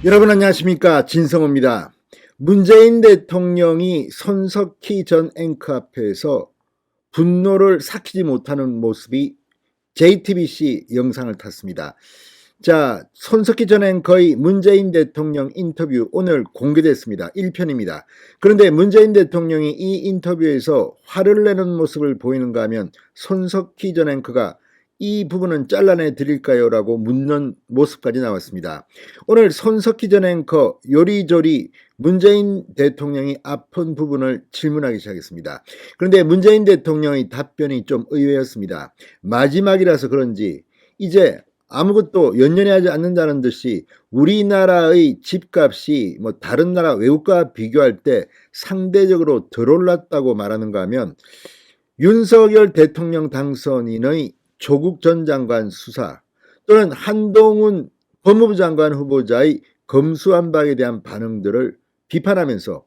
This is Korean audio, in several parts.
여러분 안녕하십니까, 진성호입니다. 문재인 대통령이 손석희 전 앵커 앞에서 분노를 삭히지 못하는 모습이 JTBC 영상을 탔습니다. 자, 손석희 전 앵커의 문재인 대통령 인터뷰 오늘 공개됐습니다. 1편입니다. 그런데 문재인 대통령이 이 인터뷰에서 화를 내는 모습을 보이는가 하면 손석희 전 앵커가 이 부분은 잘라내 드릴까요? 라고 묻는 모습까지 나왔습니다. 오늘 손석희 전 앵커 요리조리 문재인 대통령이 아픈 부분을 질문하기 시작했습니다. 그런데 문재인 대통령의 답변이 좀 의외였습니다. 마지막이라서 그런지 이제 아무것도 연연해 하지 않는다는 듯이 우리나라의 집값이 다른 나라 외국과 비교할 때 상대적으로 덜 올랐다고 말하는가 하면 윤석열 대통령 당선인의 조국 전 장관 수사 또는 한동훈 법무부 장관 후보자의 검수완박에 대한 반응들을 비판하면서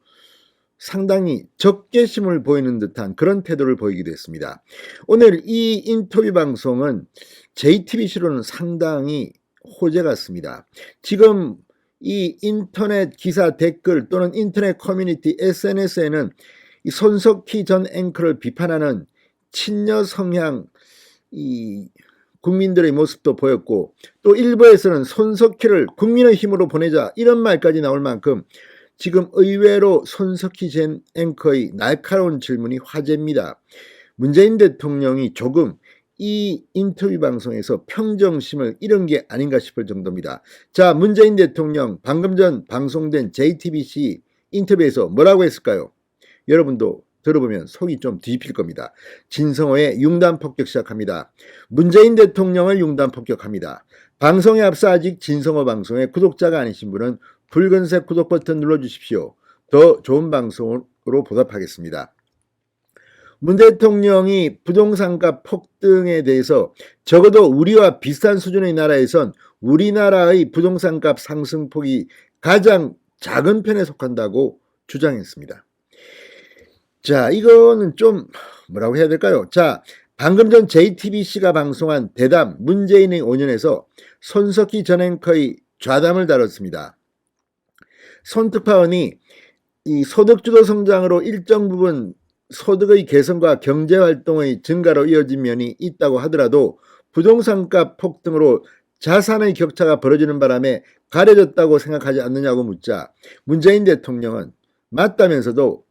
상당히 적개심을 보이는 듯한 그런 태도를 보이기도 했습니다. 오늘 이 인터뷰 방송은 JTBC로는 상당히 호재 같습니다. 지금 이 인터넷 기사 댓글 또는 인터넷 커뮤니티 SNS에는 이 손석희 전 앵커를 비판하는 친여 성향 이 국민들의 모습도 보였고, 또 일부에서는 손석희를 국민의 힘으로 보내자 이런 말까지 나올 만큼 지금 의외로 손석희 전 앵커의 날카로운 질문이 화제입니다. 문재인 대통령이 조금 이 인터뷰 방송에서 평정심을 잃은 게 아닌가 싶을 정도입니다. 자, 문재인 대통령 방금 전 방송된 JTBC 인터뷰에서 뭐라고 했을까요? 여러분도 들어보면 속이 좀 뒤집힐 겁니다. 진성호의 융단 폭격 시작합니다. 문재인 대통령을 융단 폭격합니다. 방송에 앞서 아직 진성호 방송의 구독자가 아니신 분은 붉은색 구독 버튼 눌러주십시오. 더 좋은 방송으로 보답하겠습니다. 문 대통령이 부동산값 폭등에 대해서 적어도 우리와 비슷한 수준의 나라에선 우리나라의 부동산값 상승폭이 가장 작은 편에 속한다고 주장했습니다. 자, 이거는 좀 뭐라고 해야 될까요? 자, 방금 전 JTBC가 방송한 대담 문재인의 5년에서 손석희 전 앵커의 좌담을 다뤘습니다. 손 특파원이 이 소득주도 성장으로 일정 부분 소득의 개선과 경제활동의 증가로 이어진 면이 있다고 하더라도 부동산값 폭등으로 자산의 격차가 벌어지는 바람에 가려졌다고 생각하지 않느냐고 묻자 문재인 대통령은 맞다면서도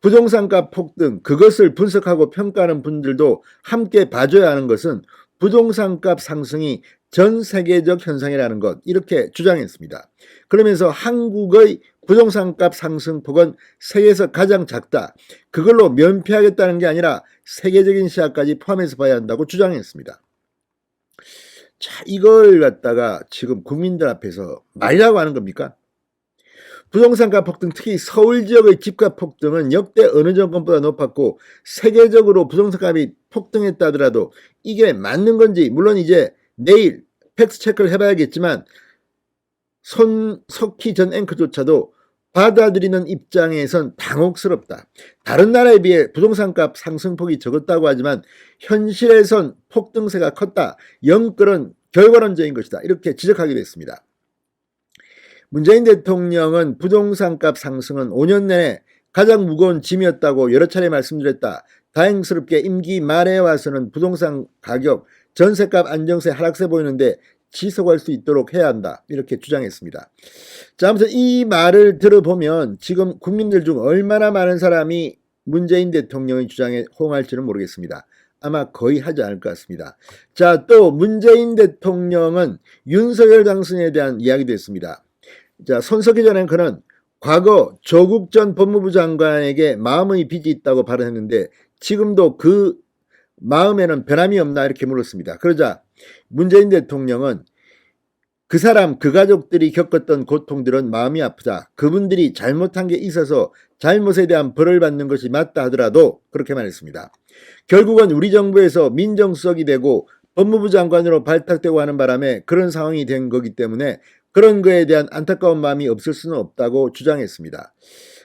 부동산값 폭등, 그것을 분석하고 평가하는 분들도 함께 봐줘야 하는 것은 부동산값 상승이 전 세계적 현상이라는 것, 이렇게 주장했습니다. 그러면서 한국의 부동산값 상승폭은 세계에서 가장 작다. 그걸로 면피하겠다는 게 아니라 세계적인 시야까지 포함해서 봐야 한다고 주장했습니다. 자, 이걸 갖다가 지금 국민들 앞에서 말이라고 하는 겁니까? 부동산값 폭등, 특히 서울 지역의 집값 폭등은 역대 어느 정권보다 높았고 세계적으로 부동산값이 폭등했다 하더라도 이게 맞는 건지, 물론 이제 내일 팩트 체크를 해봐야겠지만 손석희 전 앵커조차도 받아들이는 입장에선 당혹스럽다. 다른 나라에 비해 부동산값 상승폭이 적었다고 하지만 현실에선 폭등세가 컸다. 영끌은 결과론적인 것이다. 이렇게 지적하기도 했습니다. 문재인 대통령은 부동산값 상승은 5년 내내 가장 무거운 짐이었다고 여러 차례 말씀드렸다. 다행스럽게 임기 말에 와서는 부동산 가격, 전세값 안정세 하락세 보이는데 지속할 수 있도록 해야 한다. 이렇게 주장했습니다. 자, 아무튼 이 말을 들어보면 지금 국민들 중 얼마나 많은 사람이 문재인 대통령의 주장에 호응할지는 모르겠습니다. 아마 거의 하지 않을 것 같습니다. 자, 또 문재인 대통령은 윤석열 당선인에 대한 이야기도 했습니다. 자, 손석희 전 앵커는 과거 조국 전 법무부 장관에게 마음의 빚이 있다고 발언했는데 지금도 그 마음에는 변함이 없나 이렇게 물었습니다. 그러자 문재인 대통령은 그 사람, 그 가족들이 겪었던 고통들은 마음이 아프다. 그분들이 잘못한 게 있어서 잘못에 대한 벌을 받는 것이 맞다 하더라도 그렇게 말했습니다. 결국은 우리 정부에서 민정수석이 되고 법무부 장관으로 발탁되고 하는 바람에 그런 상황이 된 거기 때문에 그런 거에 대한 안타까운 마음이 없을 수는 없다고 주장했습니다.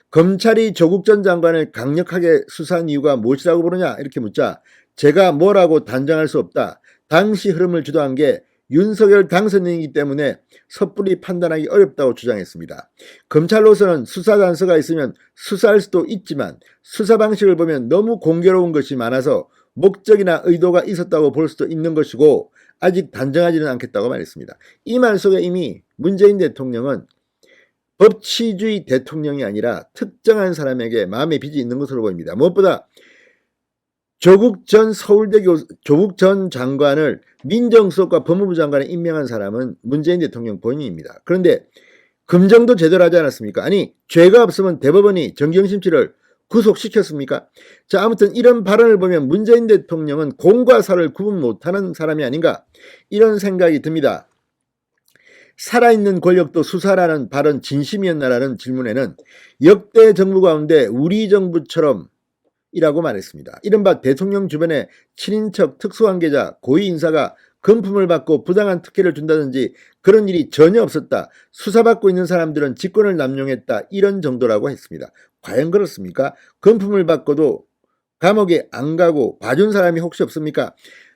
검찰이 조국 전 장관을 강력하게 수사한 이유가 무엇이라고 보느냐 이렇게 묻자 제가 뭐라고 단정할 수 없다. 당시 흐름을 주도한 게 윤석열 당선인이기 때문에 섣불리 판단하기 어렵다고 주장했습니다. 검찰로서는 수사 단서가 있으면 수사할 수도 있지만 수사 방식을 보면 너무 공교로운 것이 많아서 목적이나 의도가 있었다고 볼 수도 있는 것이고 아직 단정하지는 않겠다고 말했습니다. 이 말 속에 이미 문재인 대통령은 법치주의 대통령이 아니라 특정한 사람에게 마음의 빚이 있는 것으로 보입니다. 무엇보다 조국 전 장관을 민정수석과 법무부 장관에 임명한 사람은 문재인 대통령 본인입니다. 그런데 금정도 제대로 하지 않았습니까? 아니, 죄가 없으면 대법원이 정경심 씨를 구속시켰습니까? 자, 아무튼 이런 발언을 보면 문재인 대통령은 공과 사를 구분 못하는 사람이 아닌가 이런 생각이 듭니다. 살아있는 권력도 수사라는 발언 진심이었나라는 질문에는 역대 정부 가운데 우리 정부처럼 이라고 말했습니다. 이른바 대통령 주변에 친인척, 특수관계자, 고위 인사가 금품을 받고 부당한 특혜를 준다든지 그런 일이 전혀 없었다. 수사받고 있는 사람들은 직권을 남용했다. 이런 정도라고 했습니다. 과연 그렇습니까? 금품을 받고도 감옥에 안 가고 봐준 사람이 혹시 없습니까?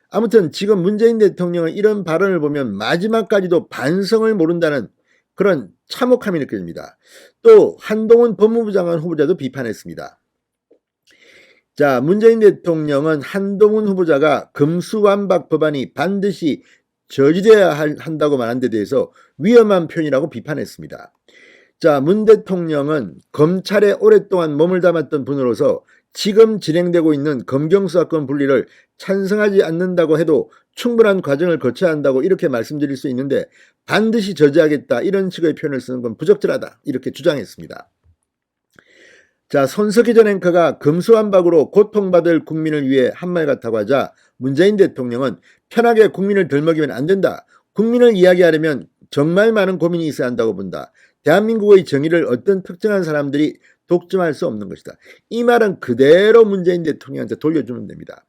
아무튼 지금 문재인 대통령은 이런 발언을 보면 마지막까지도 반성을 모른다는 그런 참혹함이 느껴집니다. 또 한동훈 법무부 장관 후보자도 비판했습니다. 자, 문재인 대통령은 한동훈 후보자가 금수완박 법안이 반드시 저지되어야 한다고 말한 데 대해서 위험한 표현이라고 비판했습니다. 자, 문 대통령은 검찰에 오랫동안 몸을 담았던 분으로서 지금 진행되고 있는 검경수사권 분리를 찬성하지 않는다고 해도 충분한 과정을 거쳐야 한다고 이렇게 말씀드릴 수 있는데 반드시 저지하겠다 이런 식의 표현을 쓰는 건 부적절하다 이렇게 주장했습니다. 자, 손석희 전 앵커가 금수완박으로 고통받을 국민을 위해 한 말 같다고 하자 문재인 대통령은 편하게 국민을 덜먹이면 안 된다. 국민을 이야기하려면 정말 많은 고민이 있어야 한다고 본다. 대한민국의 정의를 어떤 특정한 사람들이 독점할 수 없는 것이다. 이 말은 그대로 문재인 대통령한테 돌려주면 됩니다.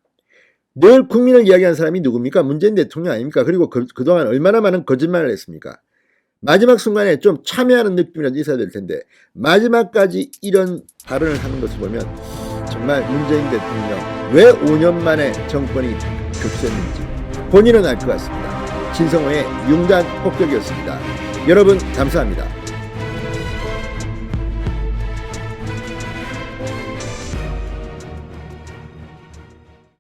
늘 국민을 이야기한 사람이 누굽니까? 문재인 대통령 아닙니까? 그리고 그동안 얼마나 많은 거짓말을 했습니까? 마지막 순간에 좀 참여하는 느낌이라도 있어야 될 텐데 마지막까지 이런 발언을 하는 것을 보면 정말 문재인 대통령 왜 5년 만에 정권이 교체했는지 본인은 알 것 같습니다. 진성호의 융단 폭격이었습니다. 여러분 감사합니다.